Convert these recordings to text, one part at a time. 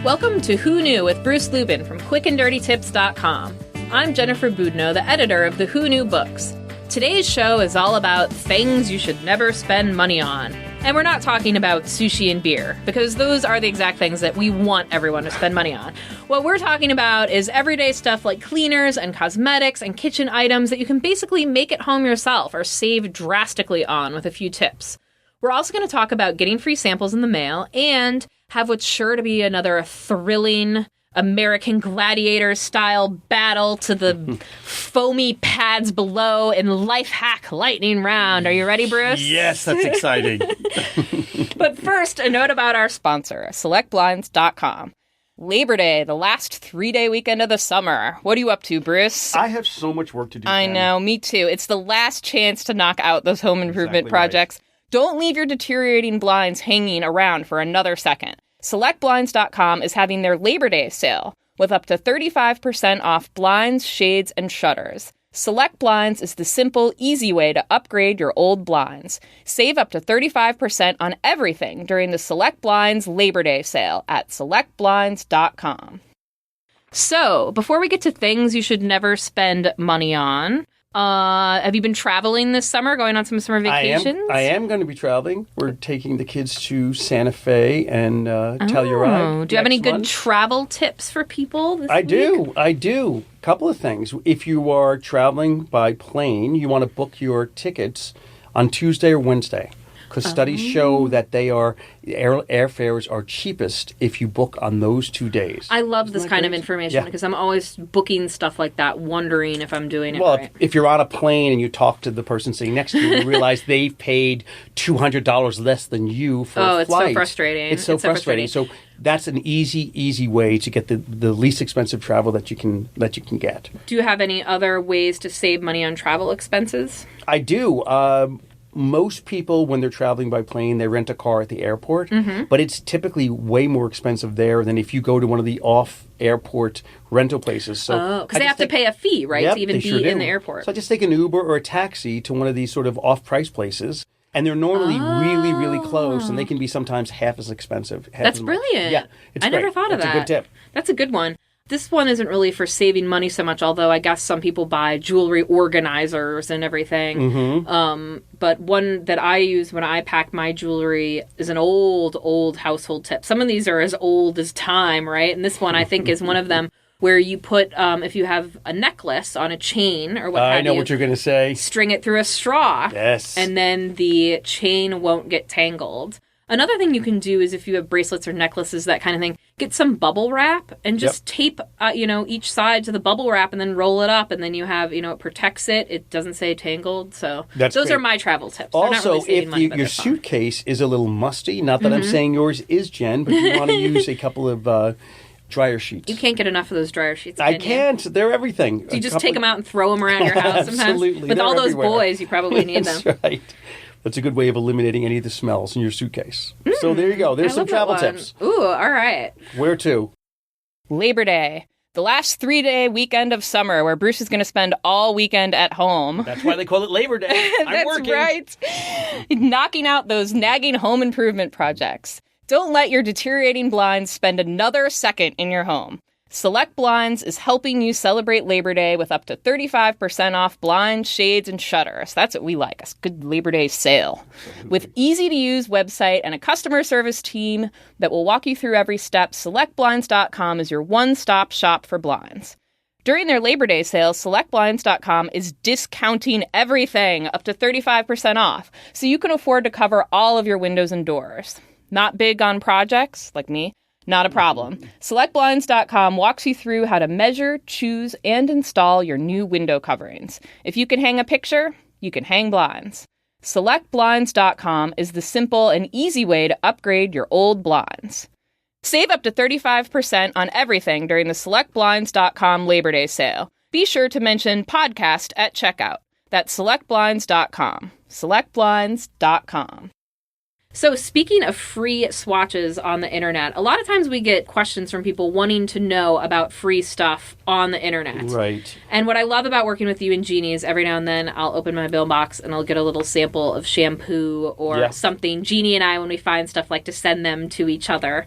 Welcome to Who Knew with Bruce Lubin from quickanddirtytips.com. I'm Jennifer Boudneau, the editor of the Who Knew books. Today's show is all about things you should never spend money on. And we're not talking about sushi and beer, because those are the exact things that we want everyone to spend money on. What we're talking about is everyday stuff like cleaners and cosmetics and kitchen items that you can basically make at home yourself or save drastically on with a few tips. We're also going to talk about getting free samples in the mail and have what's sure to be another thrilling American Gladiator-style battle to the foamy pads below in Life Hack Lightning Round. Are you ready, Bruce? Yes, that's exciting. But first, a note about our sponsor, SelectBlinds.com. Labor Day, the last 3-day weekend of the summer. What are you up to, Bruce? I have so much work to do. I know, me too. It's the last chance to knock out those home improvement projects. Right. Don't leave your deteriorating blinds hanging around for another second. SelectBlinds.com is having their Labor Day sale with up to 35% off blinds, shades, and shutters. Select Blinds is the simple, easy way to upgrade your old blinds. Save up to 35% on everything during the Select Blinds Labor Day sale at SelectBlinds.com. So, before we get to things you should never spend money on, have you been traveling this summer, going on some summer vacations? I am going to be traveling. We're taking the kids to Santa Fe and Telluride. Do you have any good travel tips for people this week? I do. A couple of things. If you are traveling by plane, you want to book your tickets on Tuesday or Wednesday. Because studies show that airfares are cheapest if you book on those 2 days. I love this kind of information because I'm always booking stuff like that, wondering if I'm doing it right. Well, if you're on a plane and you talk to the person sitting next to you, you realize they've paid $200 less than you for a flight. Oh, it's so frustrating. It's so frustrating. So that's an easy way to get the least expensive travel that you can get. Do you have any other ways to save money on travel expenses? I do. Most people, when they're traveling by plane, they rent a car at the airport, but it's typically way more expensive there than if you go to one of the off-airport rental places. Because they have to pay a fee, right, to even be in the airport. So I just take an Uber or a taxi to one of these sort of off-price places, and they're normally really, really close, and they can be sometimes half as expensive. That's brilliant. Yeah, it's great. Never thought of that. That's a good tip. That's a good one. This one isn't really for saving money so much, although I guess some people buy jewelry organizers and everything. But one that I use when I pack my jewelry is an old household tip. Some of these are as old as time, right? And this one I think is one of them where you put, if you have a necklace on a chain or what have you. I know what you're going to say. String it through a straw. Yes. And then the chain won't get tangled. Another thing you can do is if you have bracelets or necklaces, that kind of thing, get some bubble wrap and just tape, each side to the bubble wrap and then roll it up. And then you have, it protects it. It doesn't say tangled. So those are my travel tips. Also, if your suitcase is a little musty, not that I'm saying yours is, Jen, but you want to use a couple of dryer sheets. You can't get enough of those dryer sheets. I can't. They're everything. Do you just take them out and throw them around your house sometimes? Absolutely. With all those boys, you probably need them. That's right. That's a good way of eliminating any of the smells in your suitcase. So there you go. There's some travel tips. Ooh, all right. Where to? Labor Day. The last 3-day weekend of summer where Bruce is going to spend all weekend at home. That's why they call it Labor Day. I'm working. That's right. Knocking out those nagging home improvement projects. Don't let your deteriorating blinds spend another second in your home. Select Blinds is helping you celebrate Labor Day with up to 35% off blinds, shades, and shutters. That's what we like, a good Labor Day sale. With easy-to-use website and a customer service team that will walk you through every step, SelectBlinds.com is your one-stop shop for blinds. During their Labor Day sale, SelectBlinds.com is discounting everything up to 35% off, so you can afford to cover all of your windows and doors. Not big on projects, like me? Not a problem. SelectBlinds.com walks you through how to measure, choose, and install your new window coverings. If you can hang a picture, you can hang blinds. SelectBlinds.com is the simple and easy way to upgrade your old blinds. Save up to 35% on everything during the SelectBlinds.com Labor Day sale. Be sure to mention podcast at checkout. That's SelectBlinds.com. SelectBlinds.com. So speaking of free swatches on the internet, a lot of times we get questions from people wanting to know about free stuff on the internet. Right. And what I love about working with you and Jeannie is every now and then I'll open my mailbox and I'll get a little sample of shampoo or something. Jeannie and I, when we find stuff, like to send them to each other.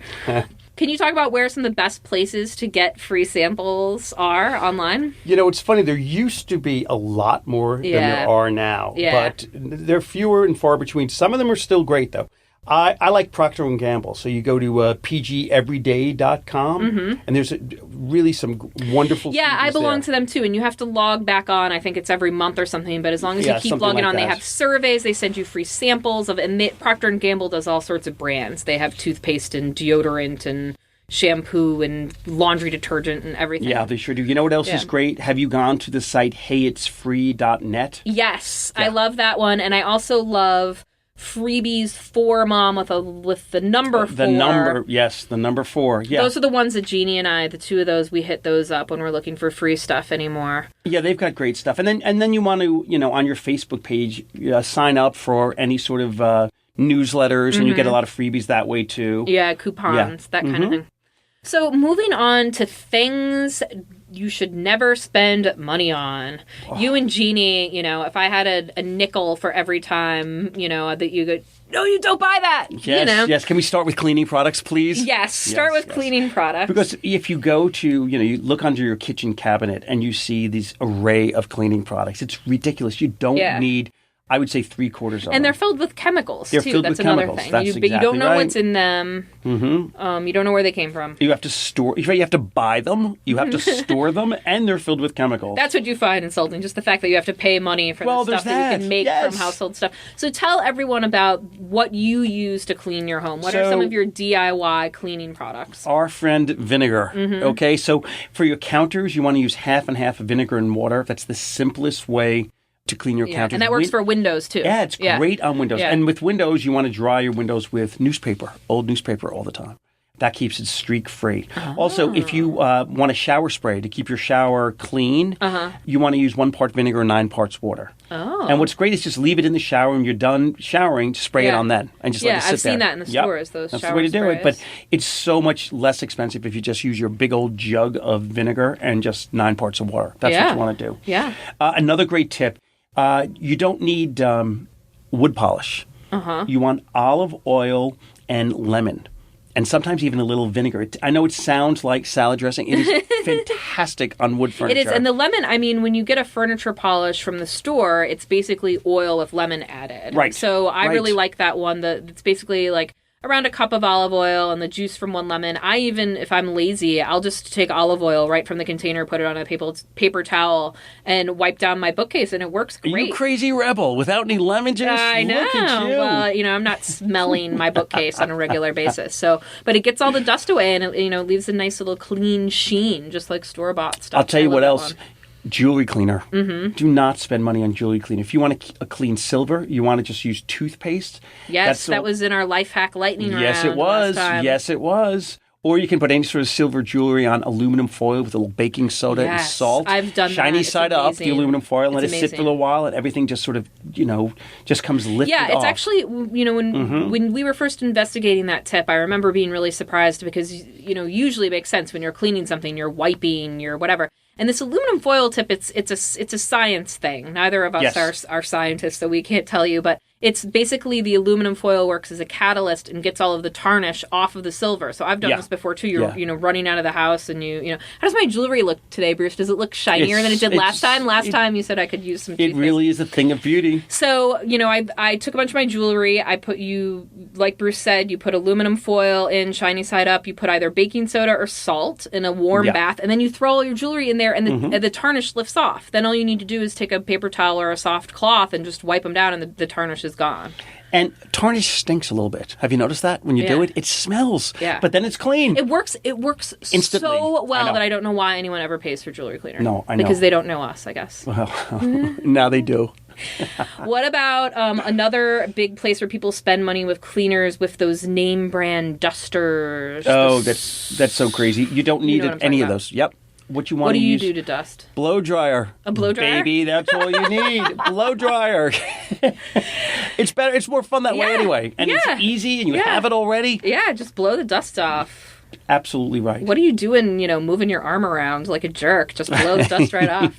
Can you talk about where some of the best places to get free samples are online? It's funny. There used to be a lot more than there are now. Yeah. But they're fewer and far between. Some of them are still great, though. I like Procter & Gamble. So you go to pgeveryday.com, and there's really some wonderful I belong there. to them, too. And you have to log back on. I think it's every month or something. But as long as you keep logging on, they have surveys. They send you free samples of. And Procter & Gamble does all sorts of brands. They have toothpaste and deodorant and shampoo and laundry detergent and everything. Yeah, they sure do. You know what else is great? Have you gone to the site heyitsfree.net? Yes, I love that one. And I also love Freebies for Mom with the number 4. The number 4. Yeah. Those are the ones that Jeannie and I, the two of those, we hit those up when we're looking for free stuff anymore. Yeah, they've got great stuff. And then you want to, on your Facebook page, sign up for any sort of newsletters, and you get a lot of freebies that way too. Yeah, coupons, that kind of thing. So moving on to things you should never spend money on. Oh. You and Jeannie, if I had a nickel for every time, that you go, no, you don't buy that. Yes, yes. Can we start with cleaning products, please? Yes, start with cleaning products. Because if you go to, you look under your kitchen cabinet and you see these array of cleaning products, it's ridiculous. You don't need, I would say, 3/4 of them. And they're filled with chemicals, too. That's with another chemicals. thing. That's But you don't know right. what's in them. Mm-hmm. You don't know where they came from. You have to store. You have to buy them. You have to store them, and they're filled with chemicals. That's what you find insulting. Just the fact that you have to pay money for the stuff that you can make from household stuff. So tell everyone about what you use to clean your home. What are some of your DIY cleaning products? Our friend vinegar. Okay, so for your counters, you want to use half and half of vinegar and water. That's the simplest way to clean your counters. And that works for windows, too. Yeah, it's great on windows. Yeah. And with windows, you want to dry your windows with newspaper, old newspaper all the time. That keeps it streak-free. Oh. Also, if you want a shower spray to keep your shower clean, you want to use 1 part vinegar and 9 parts water. Oh. And what's great is just leave it in the shower when you're done showering, spray it on that, and just let it sit there. I've seen that in the stores, those That's shower the way to do sprays. it. But it's so much less expensive if you just use your big old jug of vinegar and just 9 parts of water. That's what you want to do. Yeah. Another great tip. You don't need wood polish. You want olive oil and lemon, and sometimes even a little vinegar. I know it sounds like salad dressing. It is fantastic on wood furniture. It is, and the lemon, when you get a furniture polish from the store, it's basically oil with lemon added. Right. So I really like that one. It's basically like around a cup of olive oil and the juice from 1 lemon. I even, if I'm lazy, I'll just take olive oil right from the container, put it on a paper towel, and wipe down my bookcase, and it works great. Are you crazy rebel without any lemon juice? I know. Look at you. Well, I'm not smelling my bookcase on a regular basis. So, but it gets all the dust away, and it leaves a nice little clean sheen, just like store-bought stuff. I'll tell you what else. Jewelry cleaner. Do not spend money on jewelry cleaner. If you want a clean silver, you want to just use toothpaste. Yes, that was in our Life Hack Lightning round. Yes, it was. Last time. Yes, it was. Or you can put any sort of silver jewelry on aluminum foil with a little baking soda and salt. I've done Shiny that. side up, the aluminum foil, let it sit for a little while, and everything just sort of, just comes lifted off. Yeah, it's actually, when we were first investigating that tip, I remember being really surprised because, usually it makes sense when you're cleaning something, you're wiping, you're whatever. And this aluminum foil tip, it's a science thing. Neither of us are scientists, so we can't tell you, but it's basically the aluminum foil works as a catalyst and gets all of the tarnish off of the silver. So I've done this before too. You're running out of the house and how does my jewelry look today, Bruce? Does it look shinier than it did last time? Last time you said I could use some toothpaste. It really is a thing of beauty. So, I took a bunch of my jewelry. I put like Bruce said, you put aluminum foil in, shiny side up. You put either baking soda or salt in a warm bath, and then you throw all your jewelry in there, and the tarnish lifts off. Then all you need to do is take a paper towel or a soft cloth and just wipe them down, and the tarnish is gone. And tarnish stinks a little bit. Have you noticed that? When you do it, it smells. Yeah. But then it's clean. It works instantly. So well that I don't know why anyone ever pays for jewelry cleaner. No, I know. Because they don't know us, I guess. Well, now they do. What about another big place where people spend money with cleaners with those name brand dusters? Oh, that's so crazy. You don't need any of those. Yep. What you want to use? What do you do to dust? Blow dryer. A blow dryer? Baby, that's all you need. Blow dryer. It's better. It's more fun that way anyway. And it's easy and you have it already. Yeah, just blow the dust off. Absolutely right. What are you doing, moving your arm around like a jerk? Just blow the dust right off.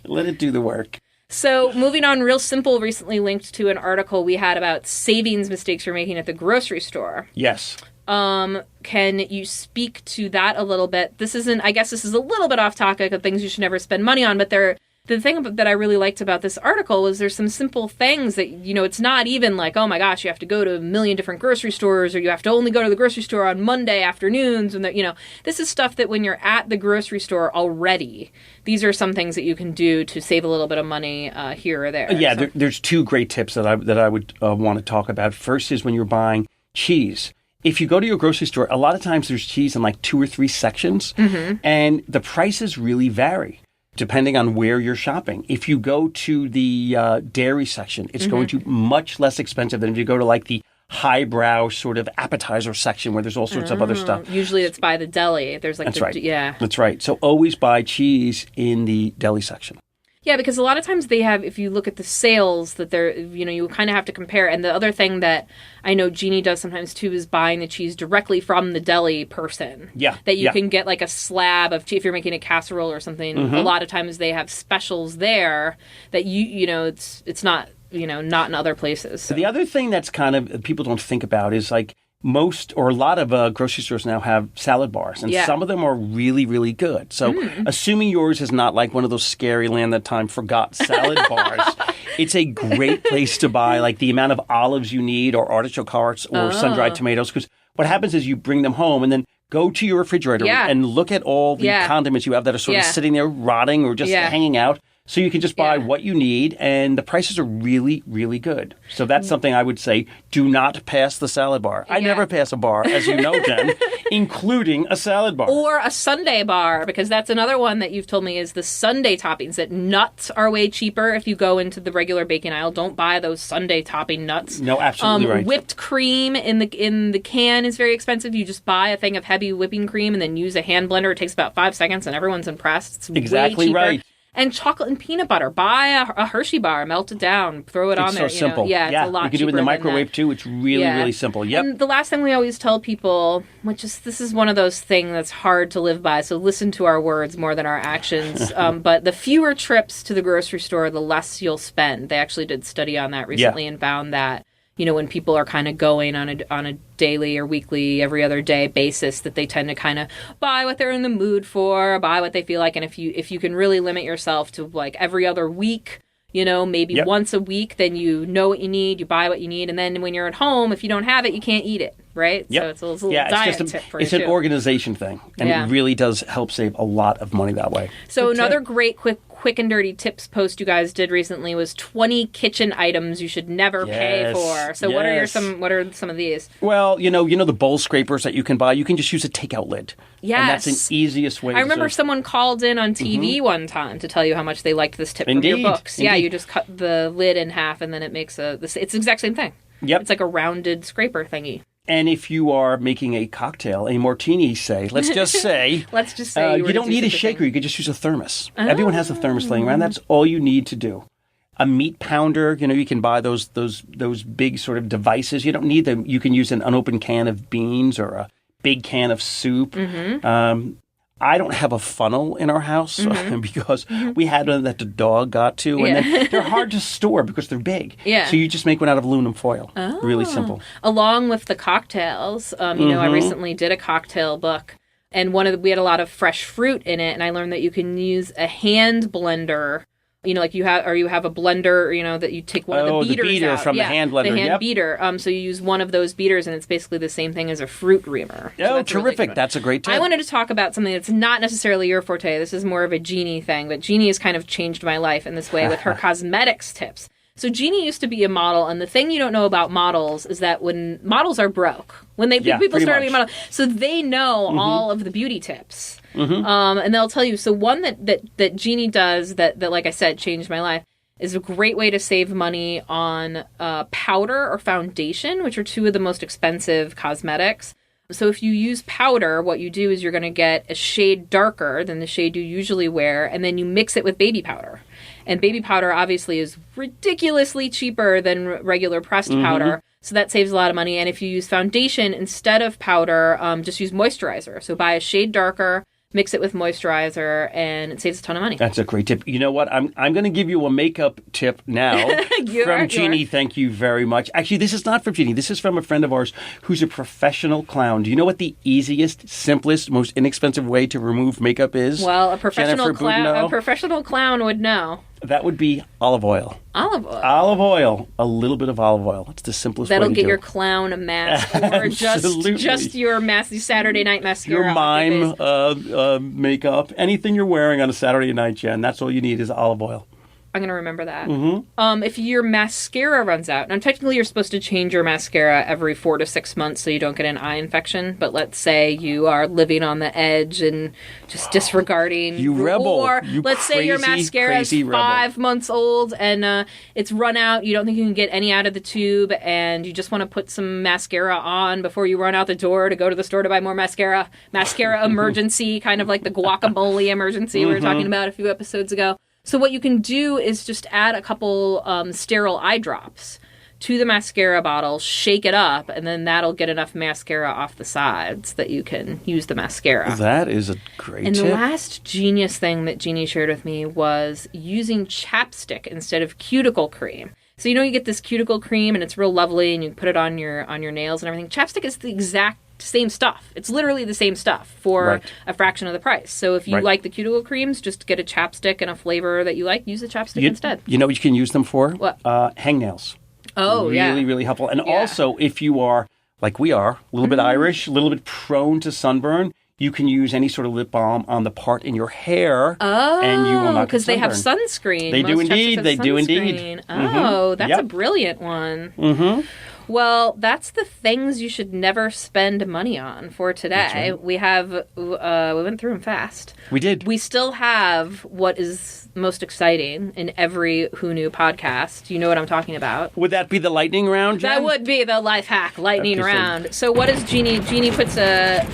Let it do the work. So, moving on, Real Simple recently linked to an article we had about savings mistakes you're making at the grocery store. Yes. Can you speak to that a little bit? I guess this is a little bit off topic of things you should never spend money on, but the thing that I really liked about this article was there's some simple things that, it's not even like, oh my gosh, you have to go to a million different grocery stores, or you have to only go to the grocery store on Monday afternoons. And this is stuff that when you're at the grocery store already, these are some things that you can do to save a little bit of money here or there. Yeah, so. There's two great tips that I would want to talk about. First is when you're buying cheese. If you go to your grocery store, a lot of times there's cheese in like 2 or 3 sections, and the prices really vary depending on where you're shopping. If you go to the dairy section, it's going to be much less expensive than if you go to like the highbrow sort of appetizer section where there's all sorts of other stuff. Usually it's by the deli. There's like That's right. Yeah. That's right. So always buy cheese in the deli section. Yeah, because a lot of times they have, if you look at the sales, that they're, you kind of have to compare. And the other thing that I know Jeannie does sometimes too is buying the cheese directly from the deli person. Yeah. That you can get like a slab of cheese if you're making a casserole or something. A lot of times they have specials there that it's not, not in other places. So. The other thing that's kind of people don't think about is like most or a lot of grocery stores now have salad bars, and some of them are really, really good. So assuming yours is not like one of those scary land that time forgot salad bars, it's a great place to buy like the amount of olives you need or artichoke hearts or sun-dried tomatoes, because what happens is you bring them home and then go to your refrigerator and look at all the condiments you have that are sort of sitting there rotting or just hanging out. So you can just buy what you need, and the prices are really, really good. So that's something I would say, do not pass the salad bar. I never pass a bar, as you know, Jen, including a salad bar. Or a sundae bar, because that's another one that you've told me is the sundae toppings, that nuts are way cheaper if you go into the regular baking aisle. Don't buy those sundae topping nuts. No, absolutely right. Whipped cream in the can is very expensive. You just buy a thing of heavy whipping cream and then use a hand blender. It takes about 5 seconds, and everyone's impressed. It's exactly way cheaper. Right. And chocolate and peanut butter. Buy a Hershey bar, melt it down, throw it on there. It's so simple. Yeah, it's a lot cheaper. You can do it in the microwave too. It's really, really simple. Yep. And the last thing we always tell people, this is one of those things that's hard to live by, so listen to our words more than our actions. But the fewer trips to the grocery store, the less you'll spend. They actually did a study on that recently and found that, when people are kind of going on a daily or weekly, every other day basis, that they tend to kind of buy what they're in the mood for, buy what they feel like. And if you can really limit yourself to like every other week, maybe once a week, then you know what you need, you buy what you need. And then when you're at home, if you don't have it, you can't eat it, right? Yep. So it's a little diet tip for you. It's an organization thing. And it really does help save a lot of money that way. So another great quick and dirty tips post you guys did recently was 20 kitchen items you should never pay for. So what are some of these? Well, the bowl scrapers that you can buy, you can just use a takeout lid. Yes. And that's an easiest way. I remember someone called in on TV one time to tell you how much they liked this tip from your books. Indeed. Yeah, you just cut the lid in half and then it makes it's the exact same thing. Yep. It's like a rounded scraper thingy. And if you are making a cocktail, a martini, let's just say, you don't need a shaker. You could just use a thermos. Oh. Everyone has a thermos laying around. That's all you need to do. A meat pounder, you can buy those big sort of devices. You don't need them. You can use an unopened can of beans or a big can of soup. I don't have a funnel in our house because we had one that the dog got to, and then they're hard to store because they're big. Yeah. So you just make one out of aluminum foil. Oh. Really simple. Along with the cocktails, I recently did a cocktail book, and we had a lot of fresh fruit in it, and I learned that you can use a hand blender. Like you have a blender, that you take one of the beaters the beater out. From the hand blender. The hand beater. So you use one of those beaters, and it's basically the same thing as a fruit reamer. So that's terrific. Really that's a great tip. I wanted to talk about something that's not necessarily your forte. This is more of a Jeannie thing, but Jeannie has kind of changed my life in this way with her cosmetics tips. So Jeannie used to be a model, and the thing you don't know about models is that when models are broke, when people start being models, so they know all of the beauty tips. And they'll tell you. So one that Jeannie does that, like I said, changed my life is a great way to save money on powder or foundation, which are two of the most expensive cosmetics. So if you use powder, what you do is you're going to get a shade darker than the shade you usually wear, and then you mix it with baby powder. And baby powder obviously is ridiculously cheaper than regular pressed powder. So that saves a lot of money. And if you use foundation instead of powder, just use moisturizer. So buy a shade darker, mix it with moisturizer, and it saves a ton of money. That's a great tip. You know what? I'm going to give you a makeup tip now from Jeannie. Thank you very much. Actually, this is not from Jeannie. This is from a friend of ours who's a professional clown. Do you know what the easiest, simplest, most inexpensive way to remove makeup is? Well, a professional clown would know. That would be olive oil. Olive oil. Olive oil. A little bit of olive oil. It's the simplest way to do it. That'll get your clown mask or just your Saturday night mascara. Your mime makeup. Anything you're wearing on a Saturday night, Jen. That's all you need is olive oil. I'm going to remember that. Mm-hmm. If your mascara runs out, and technically you're supposed to change your mascara every 4 to 6 months so you don't get an eye infection, but let's say you are living on the edge and just disregarding... You rebel. Or let's say your mascara is 5 months old and it's run out, you don't think you can get any out of the tube, and you just want to put some mascara on before you run out the door to go to the store to buy more mascara. Mascara emergency, kind of like the guacamole emergency we were talking about a few episodes ago. So what you can do is just add a couple sterile eye drops to the mascara bottle, shake it up, and then that'll get enough mascara off the sides that you can use the mascara. That is a great tip. And the last genius thing that Jeannie shared with me was using chapstick instead of cuticle cream. So you get this cuticle cream and it's real lovely and you can put it on your nails and everything. Chapstick is the exact same stuff. It's literally the same stuff for a fraction of the price. So if you like the cuticle creams, just get a chapstick and a flavor that you like, use the chapstick instead. You know what you can use them for? What? Hangnails. Oh, really, really helpful. And also, if you are, like we are, a little bit Irish, a little bit prone to sunburn, you can use any sort of lip balm on the part in your hair, and you will not get because they have sunscreen. They do indeed. They do indeed. Oh, that's a brilliant one. Mm-hmm. Well, that's the things you should never spend money on for today. Right. We went through them fast. We did. We still have what is most exciting in every Who Knew podcast. You know what I'm talking about. Would that be the lightning round, Jen? That would be the life hack lightning round. So what is Jeannie? Jeannie puts a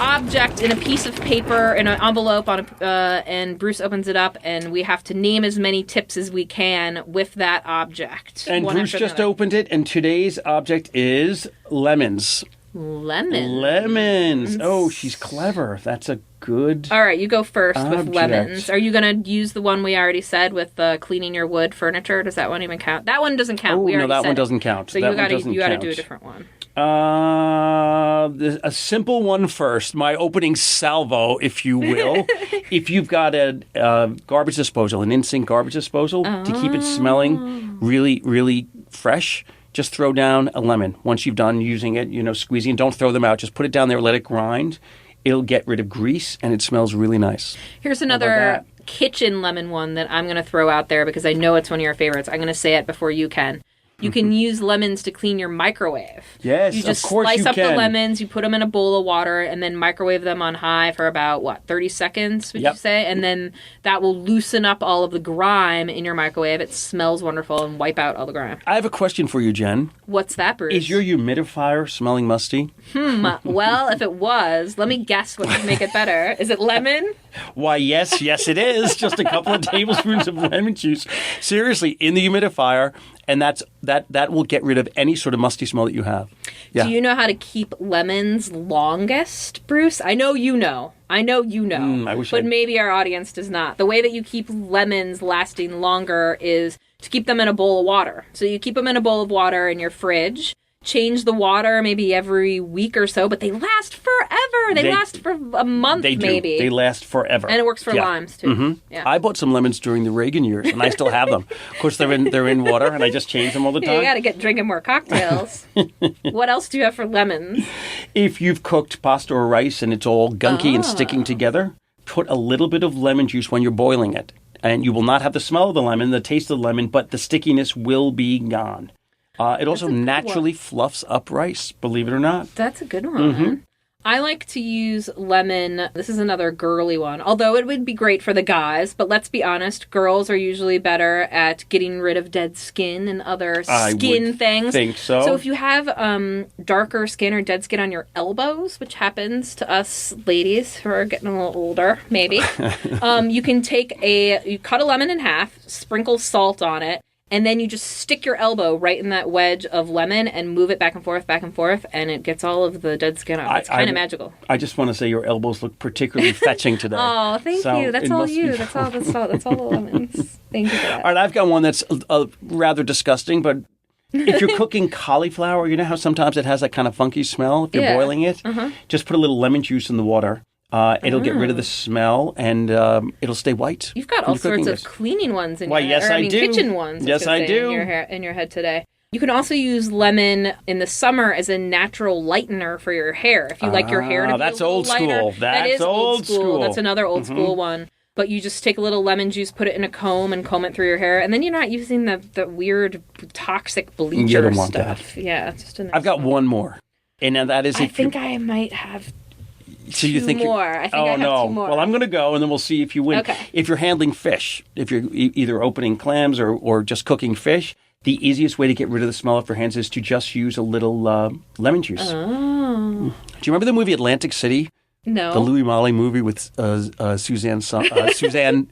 object in a piece of paper in an envelope and Bruce opens it up, and we have to name as many tips as we can with that object. And Bruce just opened it, and today's object is lemons. Lemons. Oh, she's clever. That's a good All right, you go first with lemons. Are you going to use the one we already said with cleaning your wood furniture? Does that one even count? That one doesn't count. Oh, no, that one doesn't count. So you got to do a different one. A simple one first. My opening salvo, if you will. If you've got a garbage disposal, an in-sink garbage disposal, to keep it smelling really, really fresh, just throw down a lemon. Once you've done using it, squeezing, don't throw them out. Just put it down there, let it grind. It'll get rid of grease, and it smells really nice. Here's another kitchen lemon one that I'm going to throw out there because I know it's one of your favorites. I'm going to say it before you can. You can use lemons to clean your microwave. Yes, you just of course slice you up can. the lemons, you put them in a bowl of water, and then microwave them on high for about, 30 seconds, would you say? And then that will loosen up all of the grime in your microwave. It smells wonderful and wipe out all the grime. I have a question for you, Jen. What's that, Bruce? Is your humidifier smelling musty? Well, if it was, let me guess what would make it better. Is it lemon? Why, yes, it is. Just a couple of tablespoons of lemon juice. Seriously, in the humidifier, and that will get rid of any sort of musty smell that you have. Yeah. Do you know how to keep lemons longest, Bruce? I know you know. I wish but maybe our audience does not. The way that you keep lemons lasting longer is to keep them in a bowl of water. So you keep them in a bowl of water in your fridge. Change the water maybe every week or so, but they last forever. They last for a month, they do. Maybe. They last forever. And it works for limes, too. Mm-hmm. Yeah. I bought some lemons during the Reagan years, and I still have them. Of course, they're in water, and I just change them all the time. You got to get drinking more cocktails. What else do you have for lemons? If you've cooked pasta or rice and it's all gunky and sticking together, put a little bit of lemon juice when you're boiling it. And you will not have the smell of the lemon, the taste of the lemon, but the stickiness will be gone. It also naturally fluffs up rice, believe it or not. That's a good one. Mm-hmm. I like to use lemon. This is another girly one, although it would be great for the guys. But let's be honest, girls are usually better at getting rid of dead skin and other skin things. I think so. So if you have darker skin or dead skin on your elbows, which happens to us ladies who are getting a little older, maybe, you can you cut a lemon in half, sprinkle salt on it, And then you just stick your elbow right in that wedge of lemon and move it back and forth, and it gets all of the dead skin off. It's kind of magical. I just want to say your elbows look particularly fetching today. Oh, thank you. That's all you. That's all the lemons. Thank you for that. All right, I've got one that's rather disgusting, but if you're cooking cauliflower, you know how sometimes it has that kind of funky smell if you're boiling it? Just put a little lemon juice in the water. It'll get rid of the smell, and it'll stay white. You've got all sorts of cleaning ones in your head. Yes, I do. Kitchen ones. Yes, I do. In your head today. You can also use lemon in the summer as a natural lightener for your hair. If you like your hair to be that's a little old lighter. school. That is old school. That's another old Mm-hmm. school one. But you just take a little lemon juice, put it in a comb, and comb it through your hair. And then you're not using the weird toxic bleacher You don't want stuff. that. Yeah, it's just a nice I've got one more. And that is I think I might have so you think more. I think I have no. two more. Well, I'm going to go, and then we'll see if you win. Okay. If you're handling fish, if you're either opening clams or just cooking fish, the easiest way to get rid of the smell off your hands is to just use a little lemon juice. Oh. Do you remember the movie Atlantic City? No. The Louis Malle movie with Susan Sarandon.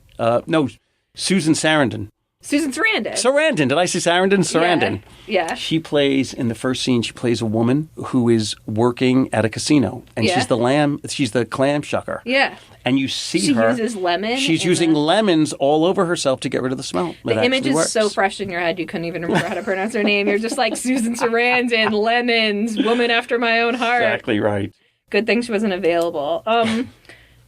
Susan Sarandon. Sarandon. Did I say Sarandon? Sarandon. Yeah. She plays, in the first scene, she plays a woman who is working at a casino. And she's the clam shucker. Yeah. And you see She her. uses lemon. She's using lemons all over herself to get rid of the smell. The image is so fresh in your head, you couldn't even remember how to pronounce her name. You're just like, Susan Sarandon, lemons, woman after my own heart. Exactly right. Good thing she wasn't available.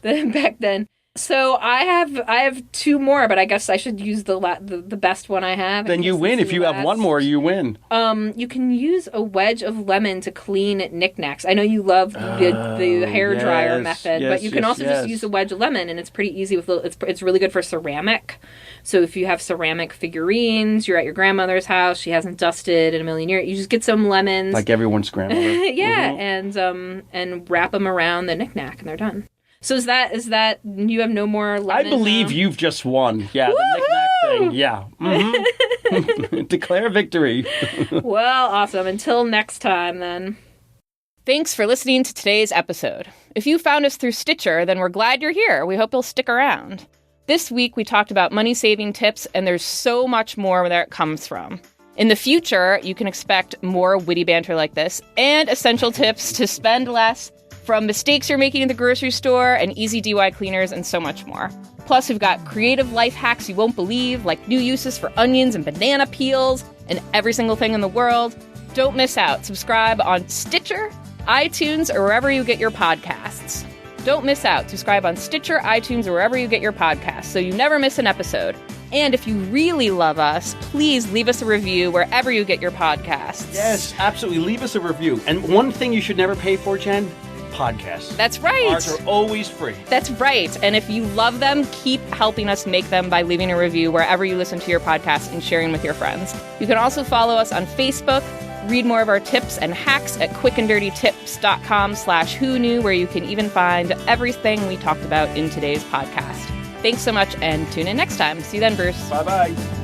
Back then. So I have two more, but I guess I should use the best one I have. Then you win. If you have one more, you win. You can use a wedge of lemon to clean knickknacks. I know you love the hair dryer method, but you can also just use a wedge of lemon, and it's pretty easy with it's really good for ceramic. So if you have ceramic figurines, you're at your grandmother's house, she hasn't dusted in a million years, you just get some lemons, like everyone's grandmother. yeah, and wrap them around the knickknack, and they're done. So is that you have no more lemon? I believe you've just won. Yeah, the knick-knack thing. Yeah. Mm-hmm. Declare victory. Well, awesome. Until next time, then. Thanks for listening to today's episode. If you found us through Stitcher, then we're glad you're here. We hope you'll stick around. This week, we talked about money-saving tips, and there's so much more where it comes from. In the future, you can expect more witty banter like this and essential tips to spend less, from mistakes you're making at the grocery store and easy DIY cleaners and so much more. Plus, we've got creative life hacks you won't believe, like new uses for onions and banana peels and every single thing in the world. Don't miss out. Subscribe on Stitcher, iTunes, or wherever you get your podcasts. Don't miss out. Subscribe on Stitcher, iTunes, or wherever you get your podcasts so you never miss an episode. And if you really love us, please leave us a review wherever you get your podcasts. Yes, absolutely. Leave us a review. And one thing you should never pay for, Jen? Podcasts. That's right. Ours are always free. That's right. And if you love them, keep helping us make them by leaving a review wherever you listen to your podcast and sharing with your friends. You can also follow us on Facebook, read more of our tips and hacks at quickanddirtytips.com/who knew, where you can even find everything we talked about in today's podcast. Thanks so much, and tune in next time. See you then, Bruce. Bye-bye.